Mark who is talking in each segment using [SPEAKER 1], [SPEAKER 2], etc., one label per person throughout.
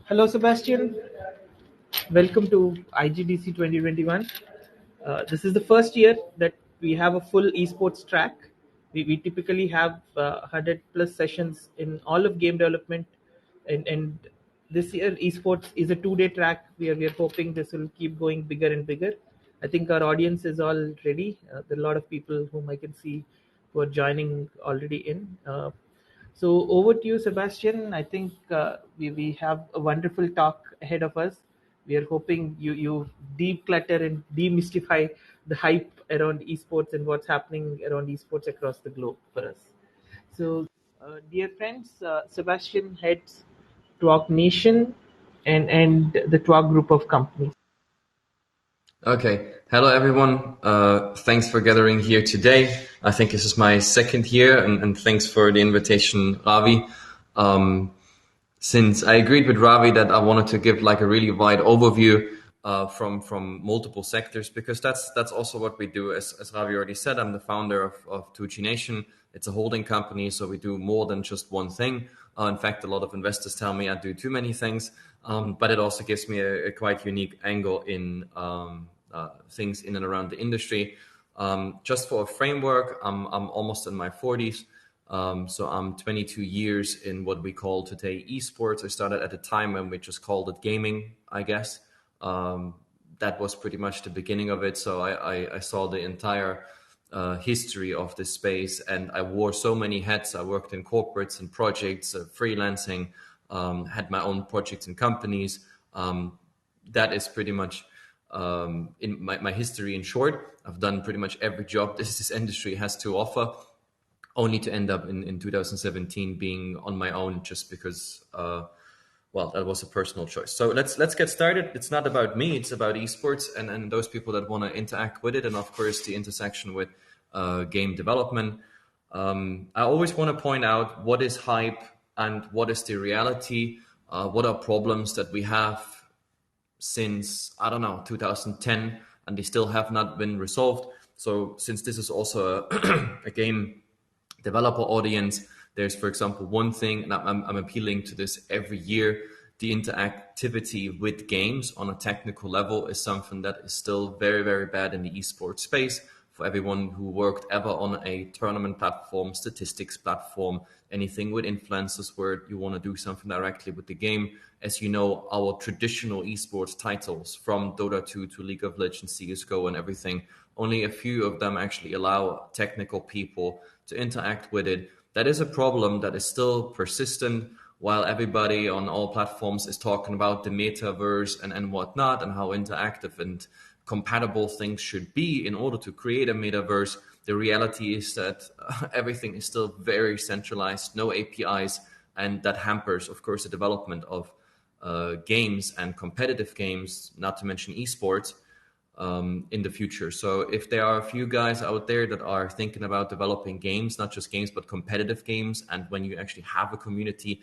[SPEAKER 1] Hello, Sebastian. Welcome to IGDC 2021. This is the first year that we have a full esports track. We typically have 100 plus sessions in all of game development, and this year esports is a 2 day track. We are hoping this will keep going bigger and bigger. I think our audience is all ready. There are a lot of people whom I can see who are joining already in. So over to you, Sebastian. I think we have a wonderful talk ahead of us. We are hoping you declutter and demystify the hype around esports and what's happening around esports across the globe for us. So, dear friends, Sebastian heads Twag Nation and the Twag group of companies.
[SPEAKER 2] Okay. Hello, everyone. Thanks for gathering here today. I think this is my second year, and thanks for the invitation, Ravi. Since I agreed with Ravi that I wanted to give like a really wide overview from multiple sectors, because that's also what we do. As Ravi already said, I'm the founder of 2G Nation. It's a holding company, so we do more than just one thing. In fact, a lot of investors tell me I do too many things, but it also gives me a quite unique angle in things in and around the industry. Just for a framework, I'm almost in my 40s. So I'm 22 years in what we call today esports. I started at a time when we just called it gaming, I guess. That was pretty much the beginning of it. So I saw the entire history of this space, and I wore so many hats. I worked in corporates and projects, freelancing, had my own projects and companies. That is pretty much in my history in short. I've done pretty much every job this industry has to offer, only to end up in 2017 being on my own just because, well, that was a personal choice. So let's get started. It's not about me, it's about esports and those people that want to interact with it, and of course the intersection with game development. I always want to point out what is hype and what is the reality, what are problems that we have since, I don't know, 2010, and they still have not been resolved. So since this is also a game developer audience, there's, for example, one thing, and I'm appealing to this every year: the interactivity with games on a technical level is something that is still very, very bad in the esports space. For everyone who worked ever on a tournament platform, statistics platform, anything with influencers where you want to do something directly with the game, as you know, our traditional esports titles from Dota 2 to League of Legends, CSGO and everything, only a few of them actually allow technical people to interact with it. That is a problem that is still persistent, while everybody on all platforms is talking about the metaverse and whatnot, and how interactive and compatible things should be in order to create a metaverse. The reality is that everything is still very centralized, no APIs, and that hampers, of course, the development of games and competitive games, not to mention esports, in the future. So if there are a few guys out there that are thinking about developing games, not just games, but competitive games, and when you actually have a community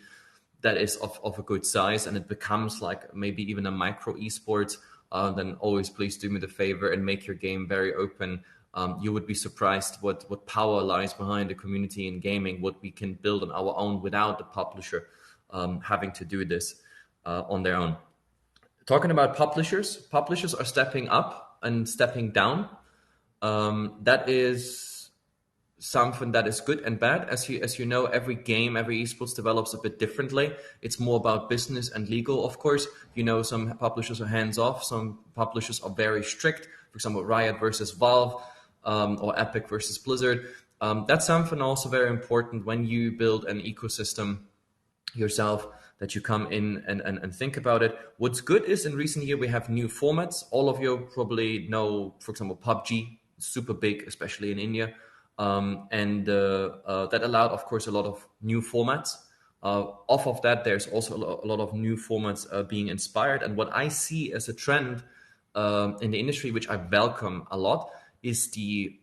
[SPEAKER 2] that is of a good size and it becomes like maybe even a micro esports, then always please do me the favor and make your game very open. You would be surprised what power lies behind the community in gaming, what we can build on our own without the publisher having to do this on their own. Talking about publishers are stepping up and stepping down. That is something that is good and bad. As you know, every game, every esports develops a bit differently. It's more about business and legal, of course. You know, some publishers are hands-off, some publishers are very strict. For example, Riot versus Valve, or Epic versus Blizzard. That's something also very important when you build an ecosystem yourself, that you come in and think about it. What's good is in recent year we have new formats. All of you probably know, for example, PUBG, super big, especially in India. And that allowed, of course, a lot of new formats. Off of that, there's also a lot of new formats being inspired. And what I see as a trend in the industry, which I welcome a lot, is the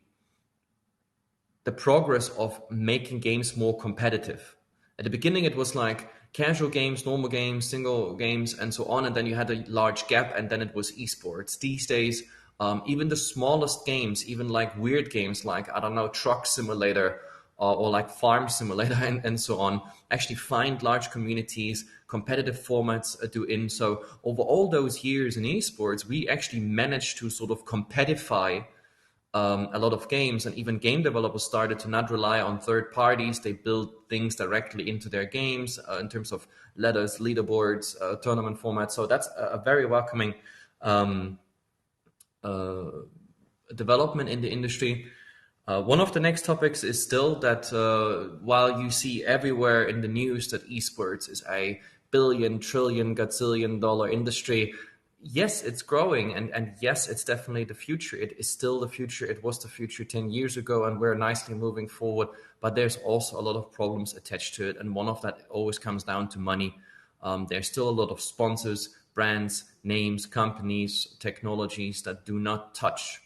[SPEAKER 2] progress of making games more competitive. At the beginning, it was like casual games, normal games, single games, and so on. And then you had a large gap, and then it was esports. These days, even the smallest games, even like weird games like, I don't know, Truck Simulator or like Farm Simulator and so on, actually find large communities, competitive formats to in. So over all those years in esports, we actually managed to sort of competitify a lot of games, and even game developers started to not rely on third parties. They build things directly into their games in terms of letters, leaderboards, tournament formats. So that's a very welcoming development in the industry. One of the next topics is still that while you see everywhere in the news that esports is a billion, trillion, gazillion dollar industry, yes, it's growing, and yes, it's definitely the future. It is still the future. It was the future 10 years ago, and we're nicely moving forward. But there's also a lot of problems attached to it, and one of that always comes down to money. There's still a lot of sponsors, brands, names, companies, technologies that do not touch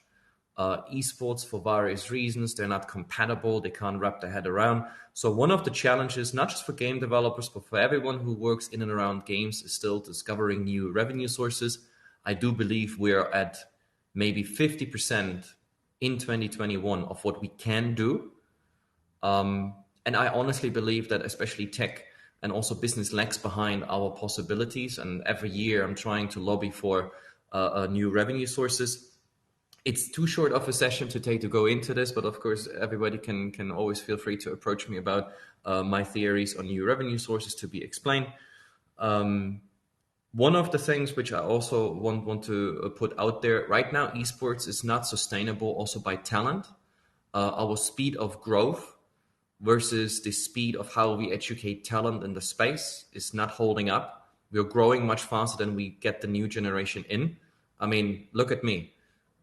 [SPEAKER 2] esports for various reasons. They're not compatible. They can't wrap their head around. So one of the challenges, not just for game developers, but for everyone who works in and around games, is still discovering new revenue sources. I do believe we're at maybe 50% in 2021 of what we can do. And I honestly believe that especially tech and also business lags behind our possibilities. And every year I'm trying to lobby for new revenue sources. It's too short of a session to take to go into this, but of course, everybody can always feel free to approach me about my theories on new revenue sources to be explained. One of the things which I also want to put out there right now, esports is not sustainable also by talent. Our speed of growth versus the speed of how we educate talent in the space is not holding up. We're growing much faster than we get the new generation in. I mean, look at me.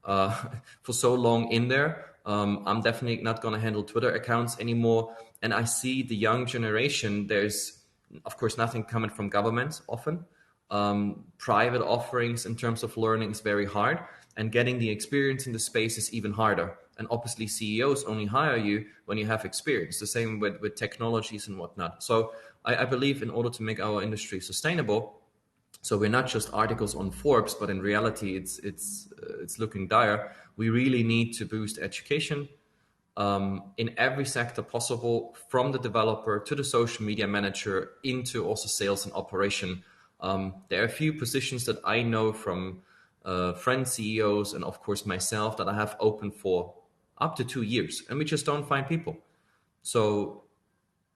[SPEAKER 2] For so long in there, I'm definitely not going to handle Twitter accounts anymore. And I see the young generation, there's, of course, nothing coming from governments often. Private offerings in terms of learning is very hard. And getting the experience in the space is even harder. And obviously, CEOs only hire you when you have experience. The same with technologies and whatnot. So I believe in order to make our industry sustainable, so we're not just articles on Forbes, but in reality, it's looking dire. We really need to boost education in every sector possible, from the developer to the social media manager into also sales and operation. There are a few positions that I know from friend CEOs and of course myself that I have open for up to 2 years, and we just don't find people. So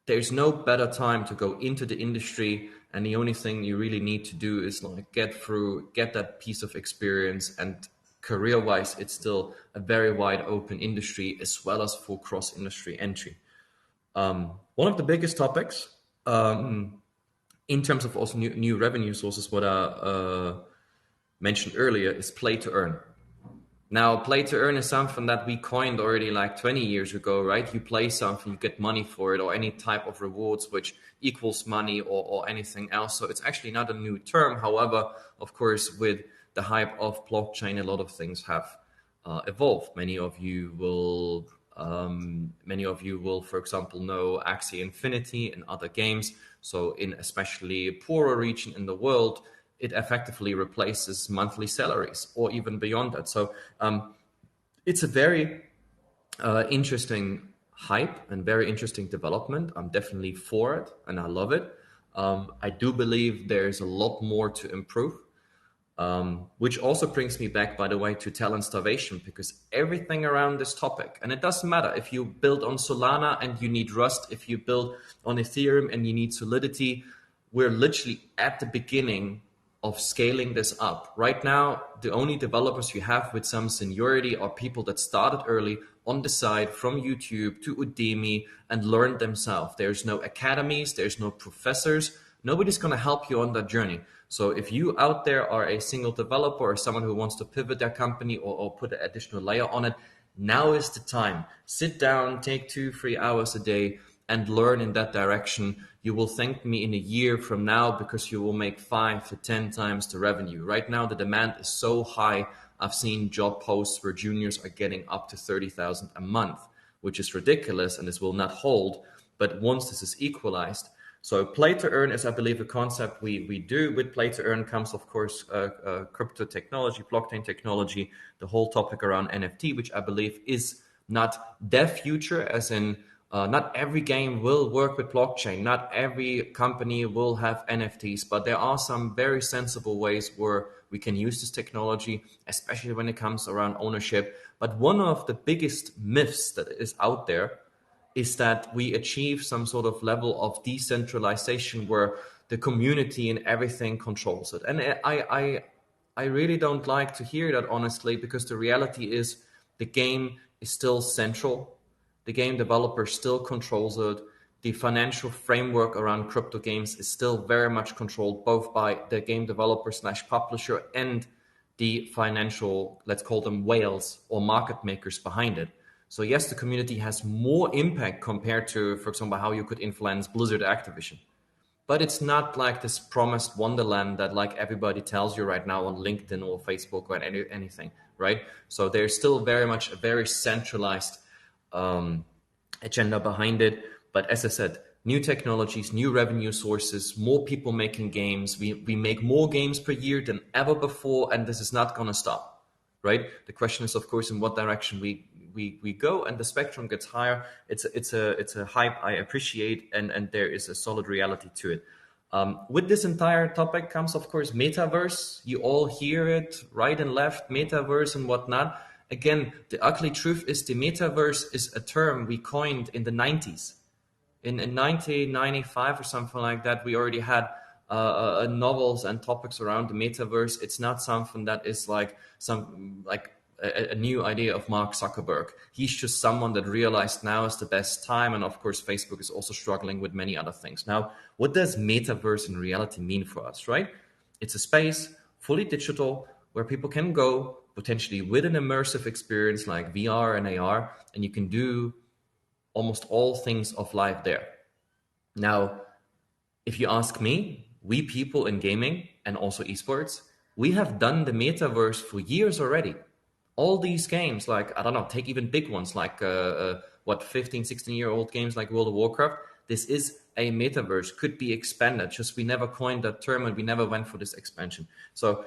[SPEAKER 2] there's no better time to go into the industry, and the only thing you really need to do is like get that piece of experience. And career-wise, it's still a very wide open industry as well as for cross-industry entry. One of the biggest topics in terms of also new revenue sources, what I mentioned earlier, is play to earn. Now, play to earn is something that we coined already like 20 years ago, right? You play something, you get money for it, or any type of rewards which equals money or anything else. So it's actually not a new term. However, of course, with the hype of blockchain, a lot of things have evolved. Many of you will, for example, know Axie Infinity and other games. So in especially a poorer region in the world, it effectively replaces monthly salaries or even beyond that. So it's a very interesting hype and very interesting development. I'm definitely for it and I love it. I do believe there's a lot more to improve, which also brings me back, by the way, to talent starvation, because everything around this topic, and it doesn't matter if you build on Solana and you need Rust, if you build on Ethereum and you need Solidity, we're literally at the beginning of scaling this up. Right now, the only developers you have with some seniority are people that started early on the side from YouTube to Udemy and learned themselves. There's no academies, there's no professors. Nobody's going to help you on that journey. So if you out there are a single developer or someone who wants to pivot their company or put an additional layer on it, now is the time. Sit down, take 2-3 hours a day and learn in that direction. You will thank me in a year from now because you will make 5 to 10 times the revenue. Right now, the demand is so high. I've seen job posts where juniors are getting up to 30,000 a month, which is ridiculous, and this will not hold. But once this is equalized, so play to earn is, I believe, a concept we do. With play to earn comes, of course, crypto technology, blockchain technology, the whole topic around NFT, which I believe is not the future, as in Not every game will work with blockchain. Not every company will have NFTs, but there are some very sensible ways where we can use this technology, especially when it comes around ownership. But one of the biggest myths that is out there is that we achieve some sort of level of decentralization where the community and everything controls it. And I really don't like to hear that, honestly, because the reality is the game is still central. The game developer still controls it. The financial framework around crypto games is still very much controlled both by the game developer slash publisher and the financial, let's call them whales or market makers behind it. So yes, the community has more impact compared to, for example, how you could influence Blizzard Activision. But it's not like this promised wonderland that like everybody tells you right now on LinkedIn or Facebook or anything, right? So there's still very much a very centralized agenda behind it. But as I said, new technologies, new revenue sources, more people making games. We make more games per year than ever before, and this is not going to stop, right? The question is, of course, in what direction we go, and the spectrum gets higher. It's a hype I appreciate, and there is a solid reality to it. With this entire topic comes, of course, metaverse. You all hear it right and left, metaverse and whatnot. Again, the ugly truth is the metaverse is a term we coined in the 90s. In 1995 or something like that, we already had novels and topics around the metaverse. It's not something that is like a new idea of Mark Zuckerberg. He's just someone that realized now is the best time. And of course, Facebook is also struggling with many other things. Now, what does metaverse in reality mean for us, right? It's a space fully digital where people can go potentially with an immersive experience like VR and AR, and you can do almost all things of life there. Now, if you ask me, we people in gaming and also esports, we have done the metaverse for years already. All these games, like, I don't know, take even big ones like 15, 16-year-old games like World of Warcraft. This is a metaverse, could be expanded. Just we never coined that term and we never went for this expansion. So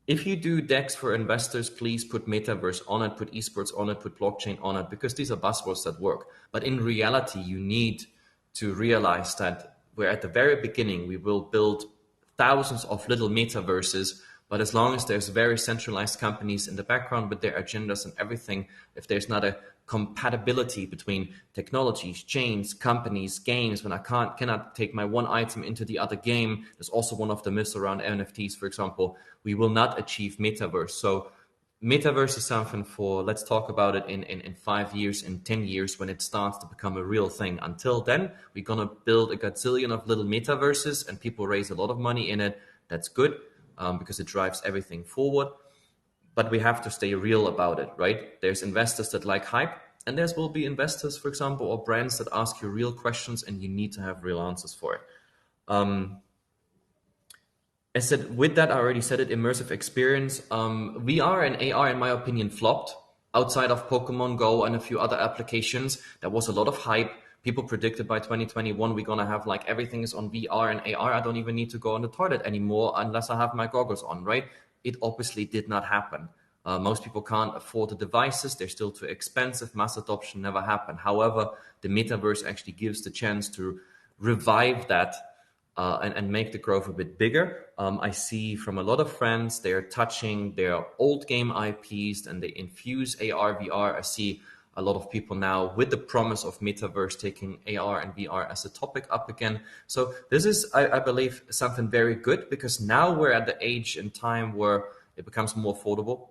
[SPEAKER 2] if you do decks for investors, please put metaverse on it, put esports on it, put blockchain on it, because these are buzzwords that work. But in reality, you need to realize that we're at the very beginning. We will build thousands of little metaverses, but as long as there's very centralized companies in the background with their agendas and everything, if there's not a compatibility between technologies, chains, companies, games, when I cannot take my one item into the other game, there's also one of the myths around NFTs, for example, we will not achieve metaverse. So metaverse is something for, let's talk about it in 5 years, in 10 years, when it starts to become a real thing. Until then, we're going to build a gazillion of little metaverses and people raise a lot of money in it. That's good because it drives everything forward. But we have to stay real about it, right? There's investors that like hype, and there will be investors, for example, or brands that ask you real questions, and you need to have real answers for it. As said, with that, I already said it, immersive experience. VR and AR, in my opinion, flopped. Outside of Pokemon Go and a few other applications, there was a lot of hype. People predicted by 2021 we're gonna have like everything is on VR and AR. I don't even need to go on the toilet anymore unless I have my goggles on, right? It obviously did not happen. Most people can't afford the devices. They're still too expensive. Mass adoption never happened. However, the metaverse actually gives the chance to revive that and make the growth a bit bigger. I see from a lot of friends, they're touching their old game IPs and they infuse AR, VR. I see a lot of people now with the promise of metaverse taking AR and VR as a topic up again. So this is, I believe, something very good, because now we're at the age and time where it becomes more affordable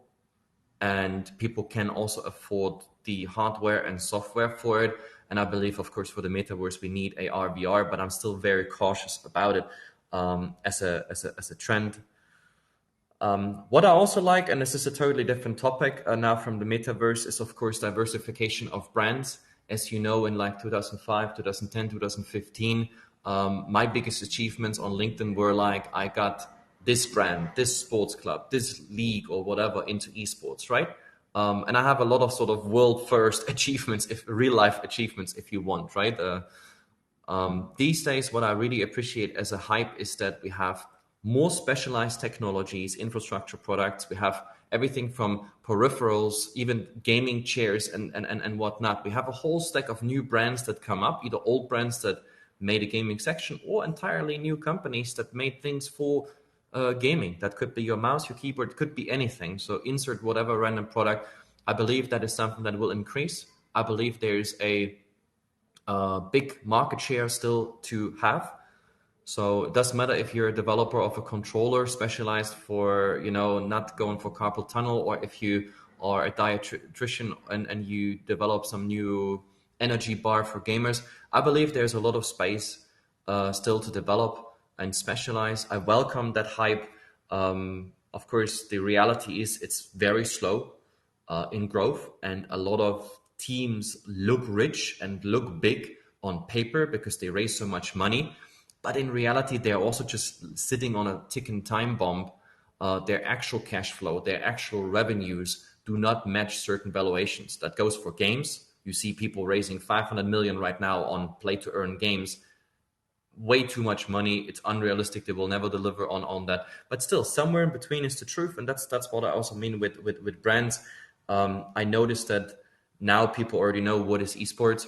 [SPEAKER 2] and people can also afford the hardware and software for it. And I believe, of course, for the metaverse, we need AR, VR, but I'm still very cautious about it as a trend. What I also like, and this is a totally different topic now from the metaverse, is of course diversification of brands. As you know, in like 2005, 2010, 2015, my biggest achievements on LinkedIn were like, I got this brand, this sports club, this league or whatever into esports, right? And I have a lot of sort of world first achievements, if real life achievements, if you want, right? These days, what I really appreciate as a hype is that we have more specialized technologies, infrastructure products. We have everything from peripherals, even gaming chairs and whatnot. We have a whole stack of new brands that come up, either old brands that made a gaming section or entirely new companies that made things for gaming. That could be your mouse, your keyboard, could be anything. So insert whatever random product. I believe that is something that will increase. I believe there's a big market share still to have. So it doesn't matter if you're a developer of a controller specialized for, not going for carpal tunnel, or if you are a dietitian and you develop some new energy bar for gamers. I believe there's a lot of space still to develop and specialize. I welcome that hype. Of course, the reality is it's very slow in growth, and a lot of teams look rich and look big on paper because they raise so much money. But in reality, they're also just sitting on a ticking time bomb. Their actual cash flow, their actual revenues do not match certain valuations. That goes for games. You see people raising 500 million right now on play to earn games. Way too much money. It's unrealistic. They will never deliver on that. But still, somewhere in between is the truth. And that's what I also mean with brands. I noticed that now people already know what is esports.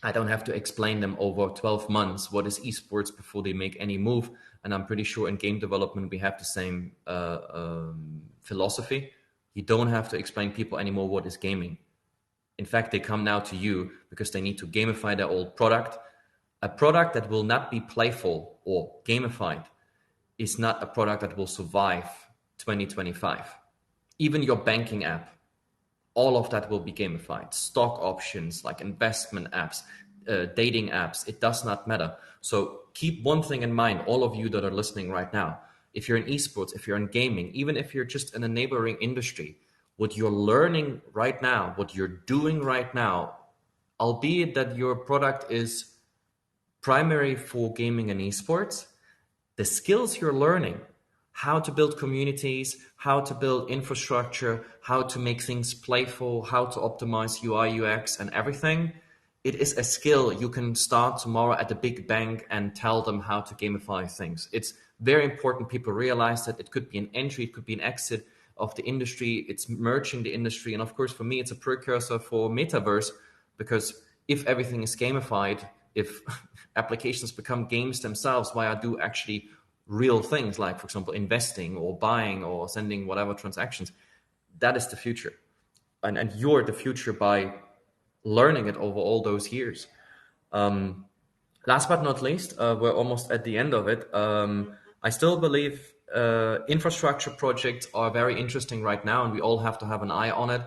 [SPEAKER 2] I don't have to explain them over 12 months what is esports before they make any move. And I'm pretty sure in game development, we have the same philosophy. You don't have to explain people anymore what is gaming. In fact, they come now to you because they need to gamify their old product. A product that will not be playful or gamified is not a product that will survive 2025. Even your banking app, all of that will be gamified. Stock options, like investment apps, dating apps, it does not matter. So keep one thing in mind, all of you that are listening right now. If you're in esports, if you're in gaming, even if you're just in a neighboring industry, what you're learning right now, what you're doing right now, albeit that your product is primary for gaming and esports, the skills you're learning, how to build communities, how to build infrastructure, how to make things playful, how to optimize UI, UX, and everything. It is a skill you can start tomorrow at the big bank and tell them how to gamify things. It's very important people realize that it could be an entry, it could be an exit of the industry. It's merging the industry. And of course, for me, it's a precursor for metaverse, because if everything is gamified, if applications become games themselves, why I do actually real things like, for example, investing or buying or sending whatever transactions, that is the future. And you're the future by learning it over all those years. Last but not least, we're almost at the end of it. I still believe infrastructure projects are very interesting right now, and we all have to have an eye on it.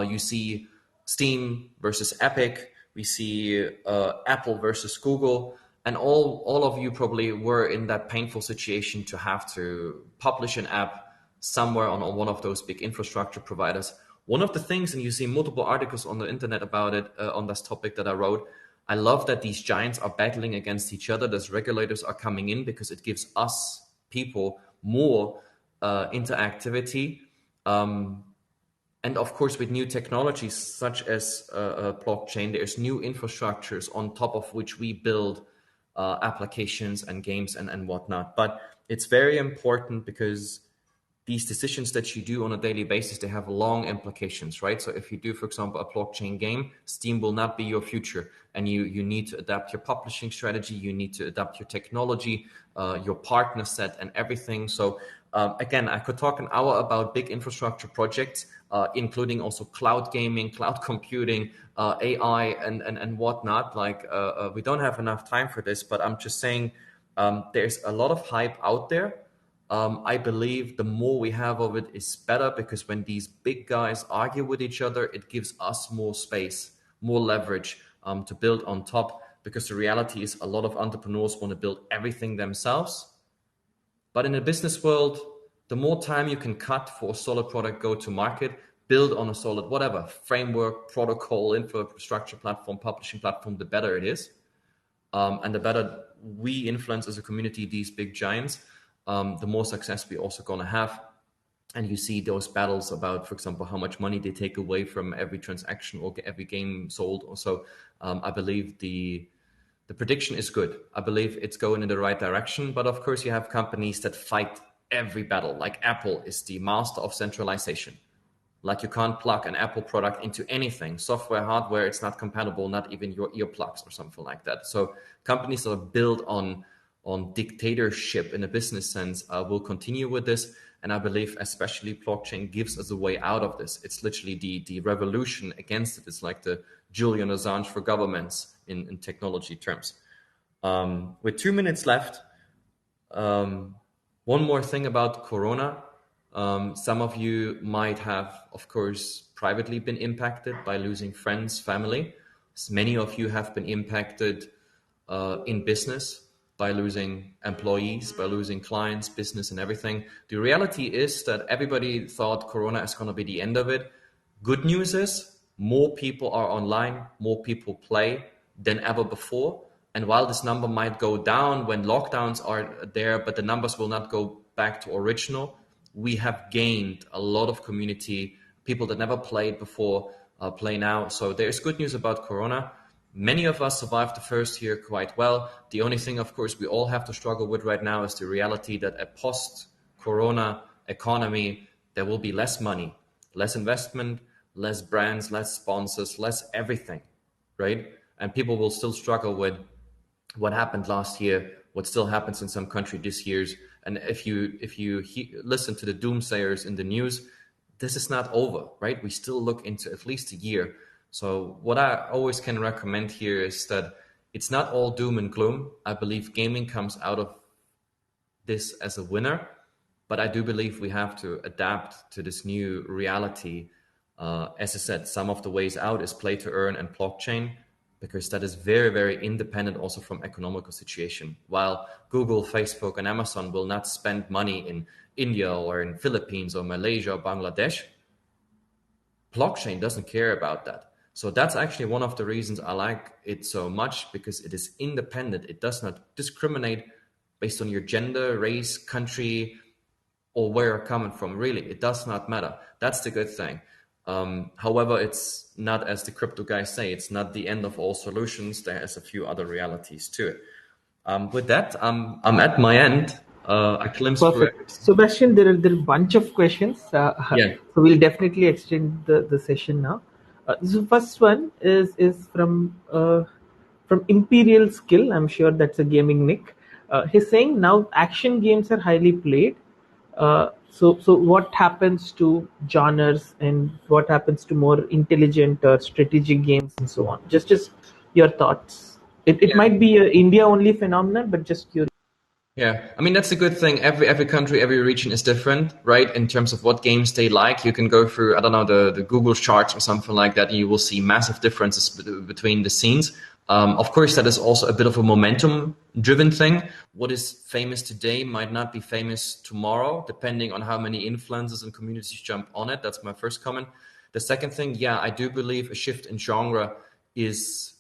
[SPEAKER 2] You see Steam versus Epic. We see Apple versus Google. And all of you probably were in that painful situation to have to publish an app somewhere on one of those big infrastructure providers. One of the things, and you see multiple articles on the internet about it, on this topic that I wrote, I love that these giants are battling against each other. Those regulators are coming in because it gives us people more interactivity. And of course, with new technologies such as blockchain, there's new infrastructures on top of which we build applications and games and whatnot. But it's very important because these decisions that you do on a daily basis, they have long implications, right? So if you do, for example, a blockchain game, Steam will not be your future. And you need to adapt your publishing strategy. You need to adapt your technology, your partner set and everything. So again, I could talk an hour about big infrastructure projects, including also cloud gaming, cloud computing, AI and whatnot. Like we don't have enough time for this, but I'm just saying there's a lot of hype out there. I believe the more we have of it is better, because when these big guys argue with each other, it gives us more space, more leverage to build on top. Because the reality is a lot of entrepreneurs want to build everything themselves. But in the business world, the more time you can cut for a solid product go to market, build on a solid whatever framework, protocol, infrastructure platform, publishing platform, the better it is. And the better we influence as a community these big giants, the more success we also going to have. And you see those battles about, for example, how much money they take away from every transaction or every game sold. Also, I believe the prediction is good. I believe it's going in the right direction. But of course, you have companies that fight every battle. Like Apple is the master of centralization. Like you can't plug an Apple product into anything, software, hardware, it's not compatible, not even your earplugs or something like that. So companies that are built on dictatorship in a business sense will continue with this. And I believe especially blockchain gives us a way out of this. It's literally the revolution against it. It's like the Julian Assange for governments in technology terms. With 2 minutes left, one more thing about Corona. Some of you might have, of course, privately been impacted by losing friends, family. Many of you have been impacted in business by losing employees, by losing clients, business, and everything. The reality is that everybody thought Corona is going to be the end of it. Good news is more people are online, more people play than ever before. And while this number might go down when lockdowns are there, but the numbers will not go back to original, we have gained a lot of community. People that never played before play now. So there's good news about Corona. Many of us survived the first year quite well. The only thing, of course, we all have to struggle with right now is the reality that a post-Corona economy, there will be less money, less investment, less brands, less sponsors, less everything, right? And people will still struggle with what happened last year, what still happens in some country this year's. And if you listen to the doomsayers in the news, this is not over, right? We still look into at least a year. So what I always can recommend here is that it's not all doom and gloom. I believe gaming comes out of this as a winner, but I do believe we have to adapt to this new reality. As I said, some of the ways out is play to earn and blockchain, because that is very, very independent also from economical situation. While Google, Facebook, and Amazon will not spend money in India or in Philippines or Malaysia or Bangladesh, blockchain doesn't care about that. So that's actually one of the reasons I like it so much, because it is independent. It does not discriminate based on your gender, race, country, or where you're coming from. Really, it does not matter. That's the good thing. However, it's not, as the crypto guys say, it's not the end of all solutions. There is a few other realities to it. With that, I'm at my end. I glimpsed through it.
[SPEAKER 1] Perfect. Sebastian, there are a bunch of questions.
[SPEAKER 2] Yeah.
[SPEAKER 1] So we'll definitely extend the session now. The first one is from Imperial Skill. I'm sure that's a gaming nick. He's saying now action games are highly played. So what happens to genres and what happens to more intelligent strategic games and so on? Just your thoughts. It might be a India only phenomenon, but just curious.
[SPEAKER 2] Yeah, I mean that's a good thing. Every country, every region is different, right? In terms of what games they like, you can go through I don't know the Google charts or something like that, and you will see massive differences between the scenes. Of course, that is also a bit of a momentum-driven thing. What is famous today might not be famous tomorrow, depending on how many influencers and communities jump on it. That's my first comment. The second thing, yeah, I do believe a shift in genre is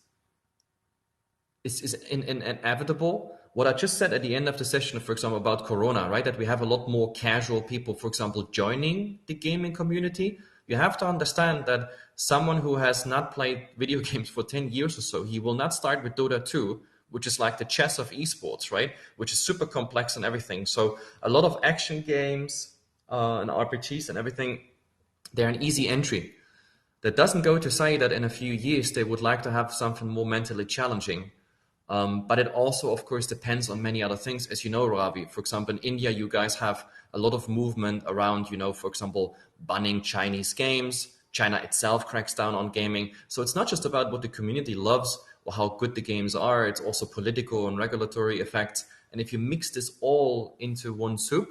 [SPEAKER 2] inevitable. What I just said at the end of the session, for example, about Corona, right? That we have a lot more casual people, for example, joining the gaming community. You have to understand that someone who has not played video games for 10 years or so, he will not start with Dota 2, which is like the chess of esports, right? Which is super complex and everything. So a lot of action games and RPGs and everything, they're an easy entry. That doesn't go to say that in a few years they would like to have something more mentally challenging. But it also, of course, depends on many other things. As you know, Ravi, for example, in India, you guys have a lot of movement around, for example, banning Chinese games. China itself cracks down on gaming. So it's not just about what the community loves or how good the games are. It's also political and regulatory effects. And if you mix this all into one soup,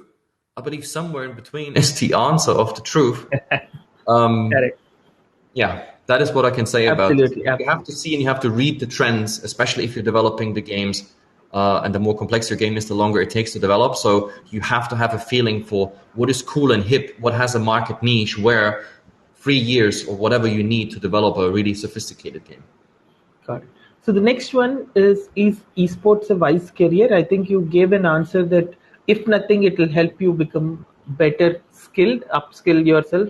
[SPEAKER 2] I believe somewhere in between is the answer of the truth.
[SPEAKER 1] Correct.
[SPEAKER 2] Yeah, that is what I can say about it.
[SPEAKER 1] Absolutely.
[SPEAKER 2] You have to see and you have to read the trends, especially if you're developing the games. And the more complex your game is, the longer it takes to develop. So you have to have a feeling for what is cool and hip, what has a market niche, where 3 years or whatever you need to develop a really sophisticated game.
[SPEAKER 1] Got it. So the next one is esports a wise career? I think you gave an answer that if nothing, it will help you become better skilled, upskill yourself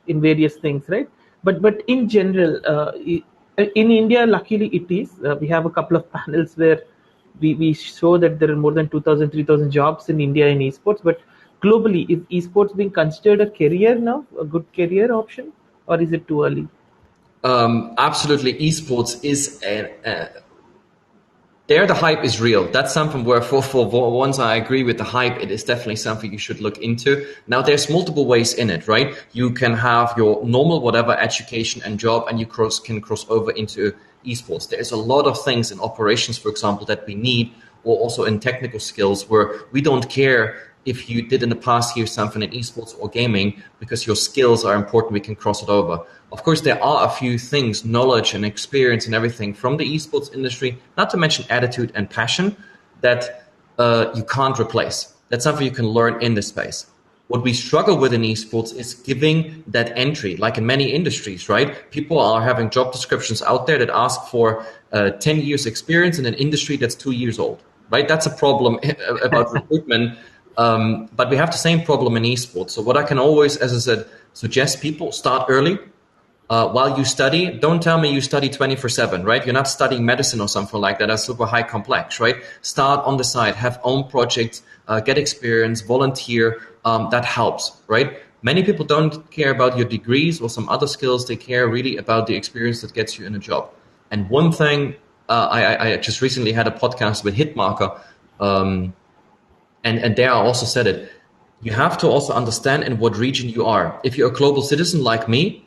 [SPEAKER 1] in various things, right? But in general, in India, luckily it is. We have a couple of panels where we show that there are more than 2,000, 3,000 jobs in India in esports. But globally, is esports being considered a career now, a good career option, or is it too early?
[SPEAKER 2] Absolutely, esports is there. The hype is real. That's something where for once I agree with the hype. It is definitely something you should look into. Now there's multiple ways in it, right? You can have your normal whatever education and job, and you can cross over into esports. There's a lot of things in operations, for example, that we need, or also in technical skills where we don't care if you did in the past year something in esports or gaming, because your skills are important, we can cross it over. Of course, there are a few things, knowledge and experience and everything from the esports industry, not to mention attitude and passion, that you can't replace. That's something you can learn in this space. What we struggle with in esports is giving that entry, like in many industries, right? People are having job descriptions out there that ask for 10 years experience in an industry that's 2 years old, right? That's a problem about recruitment. But we have the same problem in esports. So what I can always, as I said, suggest people start early. While you study, don't tell me you study 24/7, right? You're not studying medicine or something like that. That's super high complex, right? Start on the side, have own projects, get experience, volunteer. That helps, right? Many people don't care about your degrees or some other skills. They care really about the experience that gets you in a job. And one thing, I just recently had a podcast with Hitmarker, and there I also said it. You have to also understand in what region you are. If you're a global citizen like me,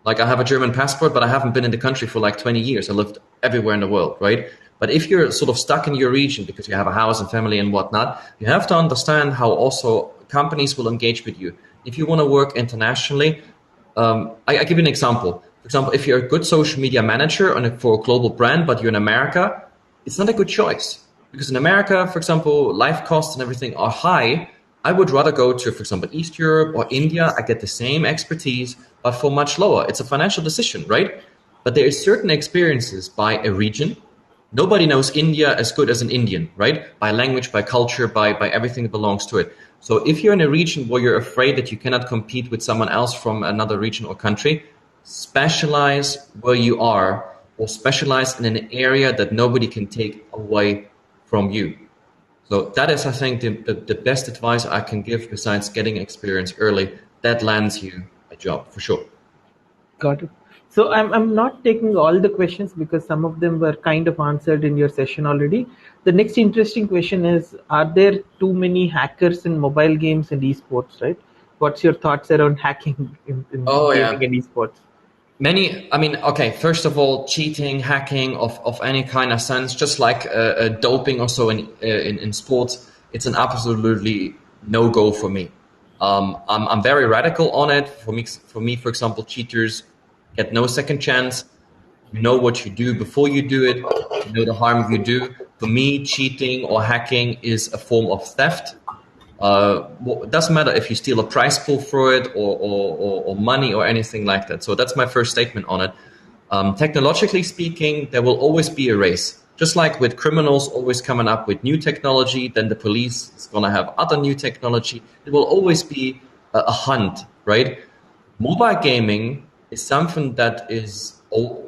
[SPEAKER 2] like I have a German passport, but I haven't been in the country for like 20 years. I lived everywhere in the world, right? But if you're sort of stuck in your region because you have a house and family and whatnot, you have to understand how also companies will engage with you. If you want to work internationally, I give you an example. For example, if you're a good social media manager for a global brand, but you're in America, it's not a good choice. Because in America, for example, life costs and everything are high. I would rather go to, for example, East Europe or India. I get the same expertise, but for much lower. It's a financial decision, right? But there is certain experiences by a region. Nobody knows India as good as an Indian, right? By language, by culture, by everything that belongs to it. So if you're in a region where you're afraid that you cannot compete with someone else from another region or country, specialize where you are, or specialize in an area that nobody can take away from you. So that is, I think, the best advice I can give besides getting experience early. That lands you a job for sure.
[SPEAKER 1] Got it. So I'm not taking all the questions because some of them were kind of answered in your session already. The next interesting question is, are there too many hackers in mobile games and esports, right? What's your thoughts around hacking in
[SPEAKER 2] Oh
[SPEAKER 1] gaming
[SPEAKER 2] yeah.
[SPEAKER 1] and esports?
[SPEAKER 2] Many, I mean, okay, first of all, cheating, hacking of any kind of sense, just like doping also in sports, it's an absolutely no-go for me. I'm very radical on it. For me, for example, cheaters get no second chance. You know what you do before you do it. You know the harm you do. For me, cheating or hacking is a form of theft. It doesn't matter if you steal a prize pool for it or money or anything like that. So that's my first statement on it. Technologically speaking, there will always be a race. Just like with criminals always coming up with new technology, then the police is going to have other new technology. It will always be a hunt, right? Mobile gaming is something that is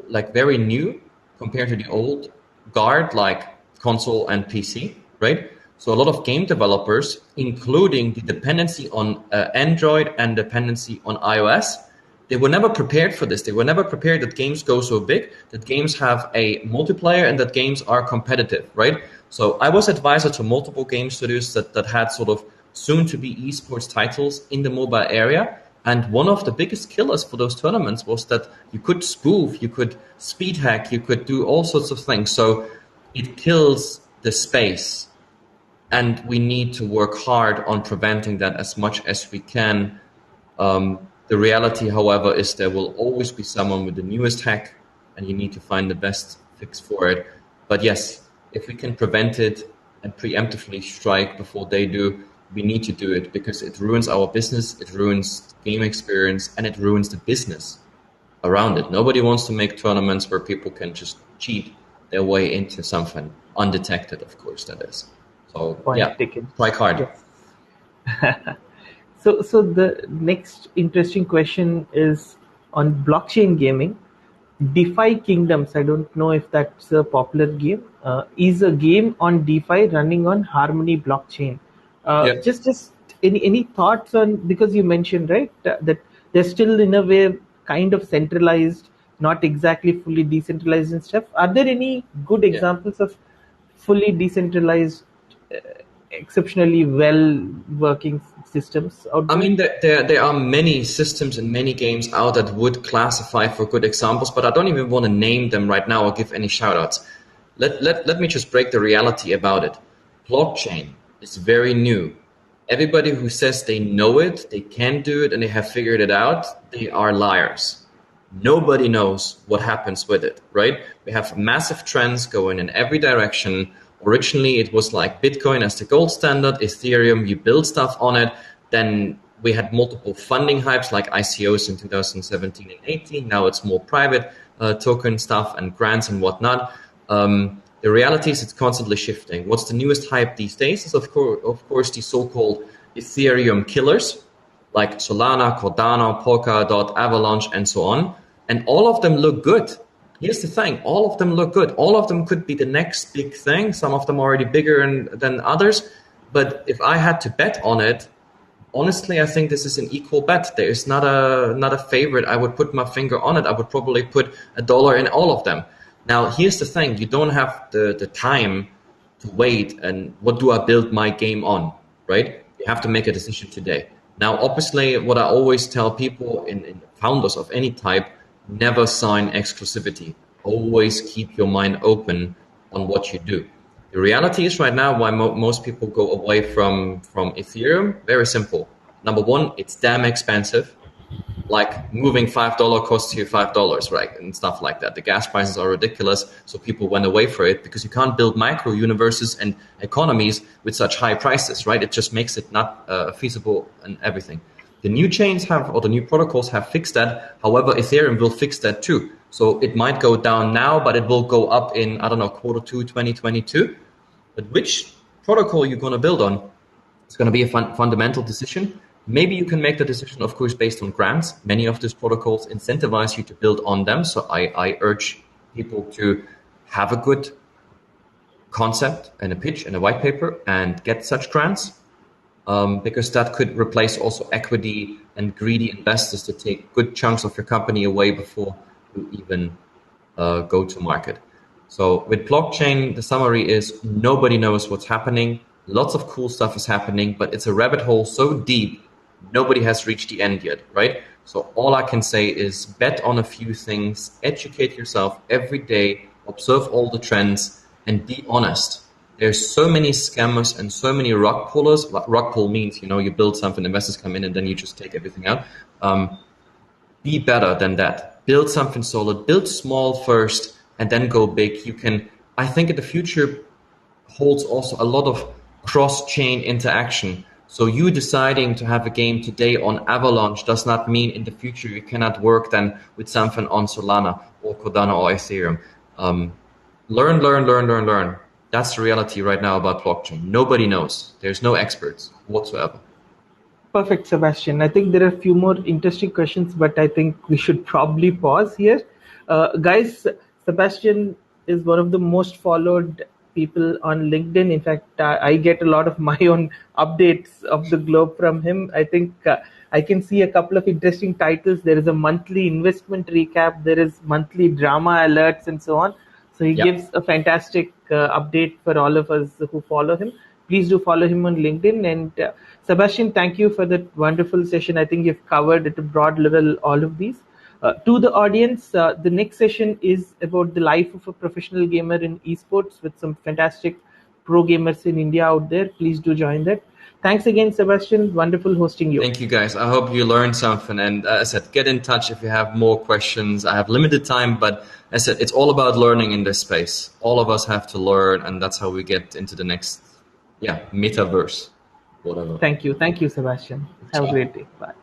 [SPEAKER 2] like very new compared to the old guard, like console and PC, right? So a lot of game developers, including the dependency on Android and dependency on iOS, they were never prepared for this. They were never prepared that games go so big, that games have a multiplayer, and that games are competitive, right? So I was advisor to multiple game studios that had sort of soon-to-be esports titles in the mobile area. And one of the biggest killers for those tournaments was that you could spoof, you could speed hack, you could do all sorts of things. So it kills the space. And we need to work hard on preventing that as much as we can. The reality, however, is there will always be someone with the newest hack, and you need to find the best fix for it. But yes, if we can prevent it and preemptively strike before they do, we need to do it, because it ruins our business, it ruins game experience, and it ruins the business around it. Nobody wants to make tournaments where people can just cheat their way into something undetected, of course, that is. So
[SPEAKER 1] Point
[SPEAKER 2] yeah,
[SPEAKER 1] taken.
[SPEAKER 2] strike hard.
[SPEAKER 1] Yes. So the next interesting question is on blockchain gaming. DeFi Kingdoms, I don't know if that's a popular game, is a game on DeFi running on Harmony blockchain.
[SPEAKER 2] Yeah.
[SPEAKER 1] Just any thoughts on, because you mentioned, right, that they're still in a way kind of centralized, not exactly fully decentralized and stuff. Are there any good
[SPEAKER 2] Yeah.
[SPEAKER 1] examples of fully decentralized, uh, exceptionally well working systems out
[SPEAKER 2] I
[SPEAKER 1] there?
[SPEAKER 2] mean, there are many systems and many games out that would classify for good examples, but I don't even want to name them right now or give any shout outs. Let me just break the reality about it. Blockchain is very new. Everybody who says they know it, they can do it, and they have figured it out, they are liars. Nobody knows what happens with it, right? We have massive trends going in every direction. Originally, it was like Bitcoin as the gold standard, Ethereum, you build stuff on it. Then we had multiple funding hypes like ICOs in 2017 and 18. Now it's more private token stuff and grants and whatnot. The reality is it's constantly shifting. What's the newest hype these days is, of course, the so-called Ethereum killers, like Solana, Cardano, Polkadot, Avalanche, and so on. And all of them look good. Here's the thing, all of them look good. All of them could be the next big thing. Some of them are already bigger than others. But if I had to bet on it, honestly, I think this is an equal bet. There is not a favorite. I would put my finger on it. I would probably put $1 in all of them. Now, here's the thing. You don't have the time to wait and what do I build my game on, right? You have to make a decision today. Now, obviously, what I always tell people in founders of any type, never sign exclusivity. Always keep your mind open on what you do. The reality is right now why most people go away from Ethereum, very simple. Number one, it's damn expensive. Like moving $5 costs you $5, right? And stuff like that. The gas prices are ridiculous. So people went away for it because you can't build micro universes and economies with such high prices, right? It just makes it not feasible and everything. The new chains have, or the new protocols have fixed that. However, Ethereum will fix that too. So it might go down now, but it will go up in, I don't know, Q2 2022. But which protocol you're going to build on, it's going to be a fundamental decision. Maybe you can make the decision, of course, based on grants. Many of these protocols incentivize you to build on them. So I urge people to have a good concept and a pitch and a white paper and get such grants. Because that could replace also equity and greedy investors to take good chunks of your company away before you even go to market. So with blockchain, the summary is nobody knows what's happening. Lots of cool stuff is happening, but it's a rabbit hole so deep, nobody has reached the end yet, right? So all I can say is bet on a few things, educate yourself every day, observe all the trends, and be honest. There's so many scammers and so many rug pullers. Rug pull means, you build something, investors come in, and then you just take everything out. Be better than that. Build something solid. Build small first, and then go big. I think in the future holds also a lot of cross-chain interaction. So you deciding to have a game today on Avalanche does not mean in the future you cannot work then with something on Solana or Cardano or Ethereum. Learn. That's the reality right now about blockchain. Nobody knows. There's no experts whatsoever.
[SPEAKER 1] Perfect, Sebastian. I think there are a few more interesting questions, but I think we should probably pause here. Guys, Sebastian is one of the most followed people on LinkedIn. In fact, I get a lot of my own updates of the globe from him. I think I can see a couple of interesting titles. There is a monthly investment recap, there is monthly drama alerts, and so on. So he gives a fantastic update for all of us who follow him. Please do follow him on LinkedIn. And Sebastian, thank you for that wonderful session. I think you've covered at a broad level all of these. To the audience, the next session is about the life of a professional gamer in esports with some fantastic pro gamers in India out there. Please do join that. Thanks again, Sebastian. Wonderful hosting you.
[SPEAKER 2] Thank you, guys. I hope you learned something. And as I said, get in touch if you have more questions. I have limited time, but as I said, it's all about learning in this space. All of us have to learn, and that's how we get into the next, metaverse, whatever.
[SPEAKER 1] Thank you. Thank you, Sebastian. Have a great day. Bye.